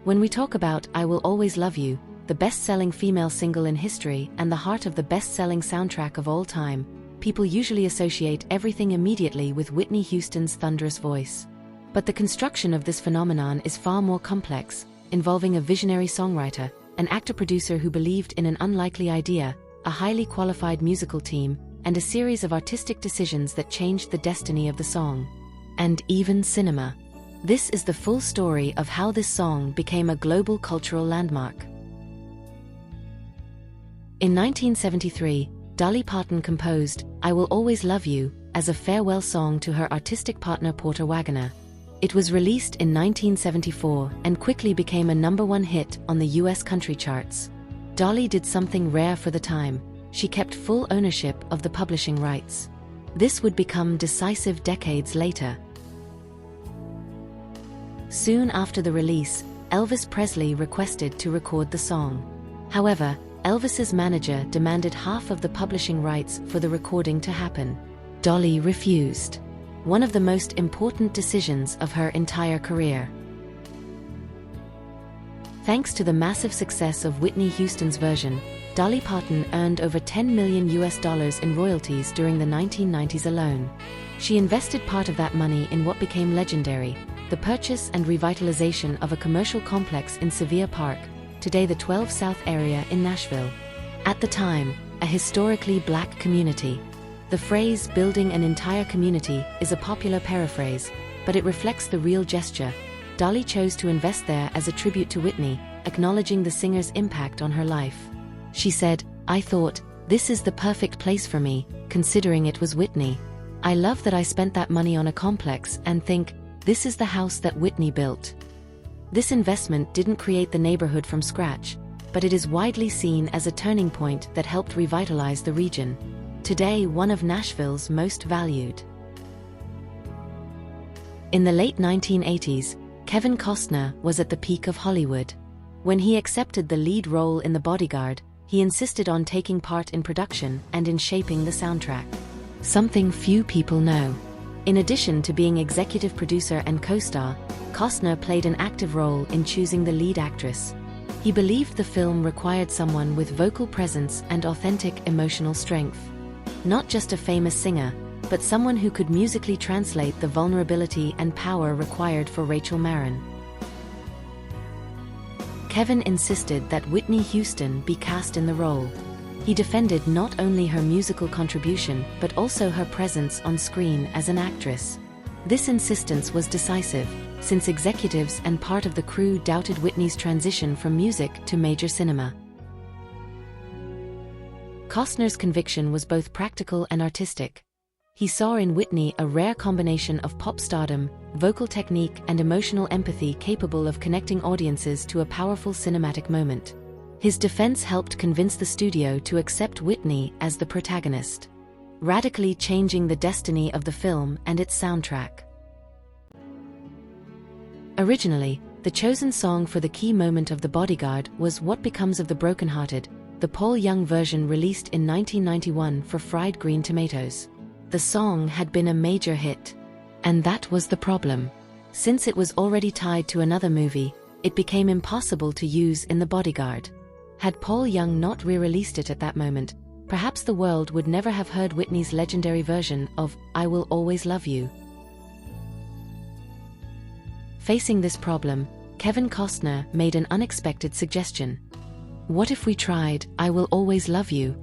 When we talk about I Will Always Love You, the best-selling female single in history and the heart of the best-selling soundtrack of all time, people usually associate everything immediately with Whitney Houston's thunderous voice. But the construction of this phenomenon is far more complex, involving a visionary songwriter, an actor-producer who believed in an unlikely idea, a highly qualified musical team, and a series of artistic decisions that changed the destiny of the song. And even cinema. This is the full story of how this song became a global cultural landmark. In 1973, Dolly Parton composed I Will Always Love You as a farewell song to her artistic partner Porter Wagoner. It was released in 1974 and quickly became a #1 hit on the US country charts. Dolly did something rare for the time. She kept full ownership of the publishing rights. This would become decisive decades later. Soon after the release, Elvis Presley requested to record the song. However, Elvis's manager demanded half of the publishing rights for the recording to happen. Dolly refused. One of the most important decisions of her entire career. Thanks to the massive success of Whitney Houston's version, Dolly Parton earned over $10 million in royalties during the 1990s alone. She invested part of that money in what became legendary, the purchase and revitalization of a commercial complex in Sevier Park, today the 12 South area in Nashville. At the time, a historically black community. The phrase building an entire community is a popular paraphrase, but it reflects the real gesture. Dolly chose to invest there as a tribute to Whitney, acknowledging the singer's impact on her life. She said, "I thought, this is the perfect place for me, considering it was Whitney. I love that I spent that money on a complex and think, this is the house that Whitney built." This investment didn't create the neighborhood from scratch, but it is widely seen as a turning point that helped revitalize the region. Today, one of Nashville's most valued. In the late 1980s, Kevin Costner was at the peak of Hollywood. When he accepted the lead role in The Bodyguard, he insisted on taking part in production and in shaping the soundtrack. Something few people know. In addition to being executive producer and co-star, Costner played an active role in choosing the lead actress. He believed the film required someone with vocal presence and authentic emotional strength. Not just a famous singer, but someone who could musically translate the vulnerability and power required for Rachel Marron. Kevin insisted that Whitney Houston be cast in the role. He defended not only her musical contribution but also her presence on screen as an actress. This insistence was decisive, since executives and part of the crew doubted Whitney's transition from music to major cinema. Costner's conviction was both practical and artistic. He saw in Whitney a rare combination of pop stardom, vocal technique, and emotional empathy capable of connecting audiences to a powerful cinematic moment. His defense helped convince the studio to accept Whitney as the protagonist, radically changing the destiny of the film and its soundtrack. Originally, the chosen song for the key moment of The Bodyguard was What Becomes of the Brokenhearted, the Paul Young version released in 1991 for Fried Green Tomatoes. The song had been a major hit. And that was the problem. Since it was already tied to another movie, it became impossible to use in The Bodyguard. Had Paul Young not re-released it at that moment, perhaps the world would never have heard Whitney's legendary version of I Will Always Love You. Facing this problem, Kevin Costner made an unexpected suggestion. What if we tried I Will Always Love You?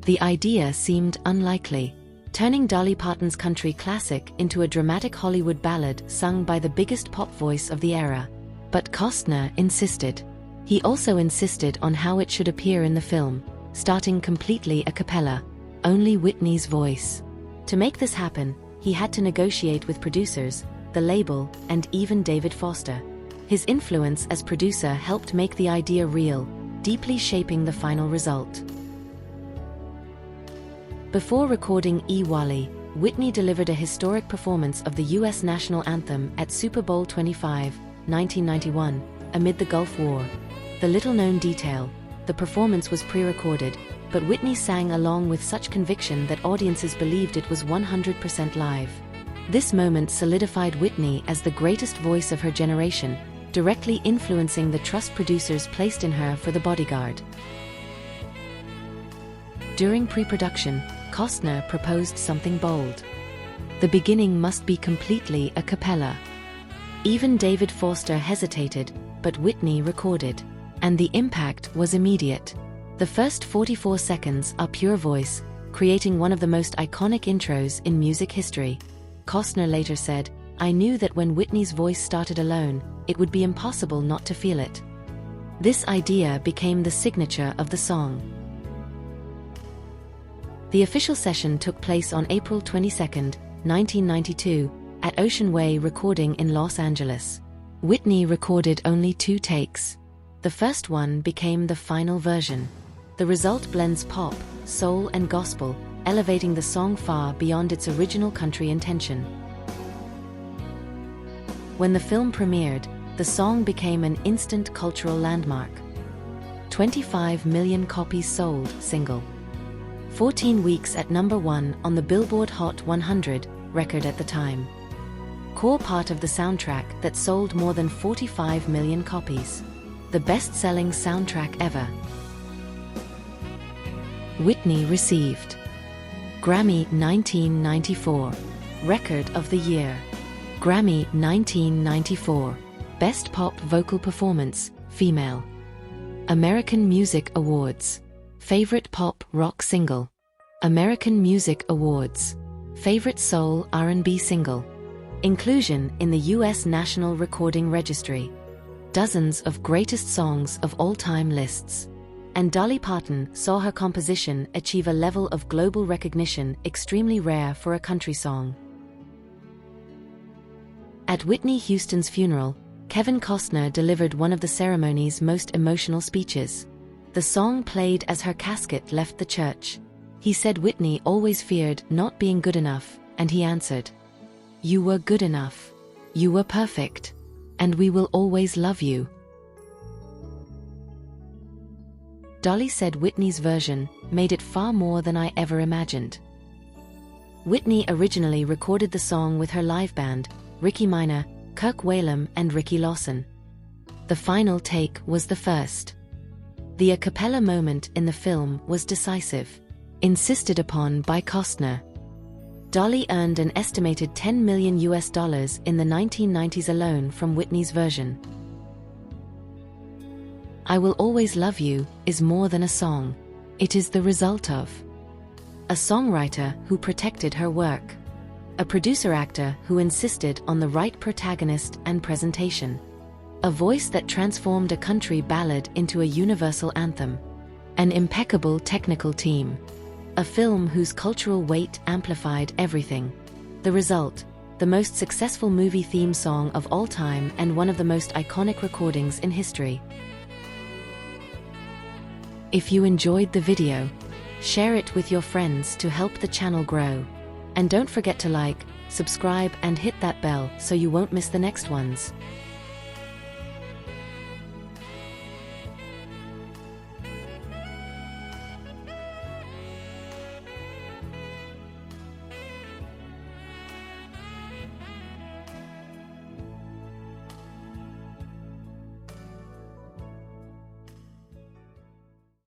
The idea seemed unlikely, turning Dolly Parton's country classic into a dramatic Hollywood ballad sung by the biggest pop voice of the era. But Costner insisted. He also insisted on how it should appear in the film, starting completely a cappella, only Whitney's voice. To make this happen, he had to negotiate with producers, the label, and even David Foster. His influence as producer helped make the idea real, deeply shaping the final result. Before recording Wally, Whitney delivered a historic performance of the U.S. national anthem at Super Bowl 25, 1991, amid the Gulf War. The little-known detail, the performance was pre-recorded, but Whitney sang along with such conviction that audiences believed it was 100% live. This moment solidified Whitney as the greatest voice of her generation, directly influencing the trust producers placed in her for the Bodyguard. During pre-production, Costner proposed something bold. The beginning must be completely a cappella. Even David Foster hesitated, but Whitney recorded. And the impact was immediate. The first 44 seconds are pure voice, creating one of the most iconic intros in music history. Costner later said, "I knew that when Whitney's voice started alone, it would be impossible not to feel it." This idea became the signature of the song. The official session took place on April 22, 1992, at Ocean Way Recording in Los Angeles. Whitney recorded only 2 takes. The first one became the final version. The result blends pop, soul and gospel, elevating the song far beyond its original country intention. When the film premiered, the song became an instant cultural landmark. 25 million copies sold single. 14 weeks at #1 on the Billboard Hot 100 record at the time. Core part of the soundtrack that sold more than 45 million copies. The best-selling soundtrack ever. Whitney received Grammy 1994, Record of the Year. Grammy 1994, Best Pop Vocal Performance, Female. American Music Awards, Favorite Pop Rock Single. American Music Awards, Favorite Soul R&B Single. Inclusion in the U.S. National Recording Registry. Dozens of greatest songs of all time lists. And Dolly Parton saw her composition achieve a level of global recognition extremely rare for a country song. At Whitney Houston's funeral, Kevin Costner delivered one of the ceremony's most emotional speeches. The song played as her casket left the church. He said Whitney always feared not being good enough, and he answered, "You were good enough. You were perfect. And we will always love you." Dolly said Whitney's version made it far more than I ever imagined. Whitney originally recorded the song with her live band, Ricky Minor, Kirk Whalum and Ricky Lawson. The final take was the first. The a cappella moment in the film was decisive, insisted upon by Costner. Dolly earned an estimated $10 million in the 1990s alone from Whitney's version. I Will Always Love You is more than a song. It is the result of a songwriter who protected her work, a producer-actor who insisted on the right protagonist and presentation, a voice that transformed a country ballad into a universal anthem, an impeccable technical team, a film whose cultural weight amplified everything. The result, the most successful movie theme song of all time and one of the most iconic recordings in history. If you enjoyed the video, share it with your friends to help the channel grow. And don't forget to like, subscribe and hit that bell so you won't miss the next ones.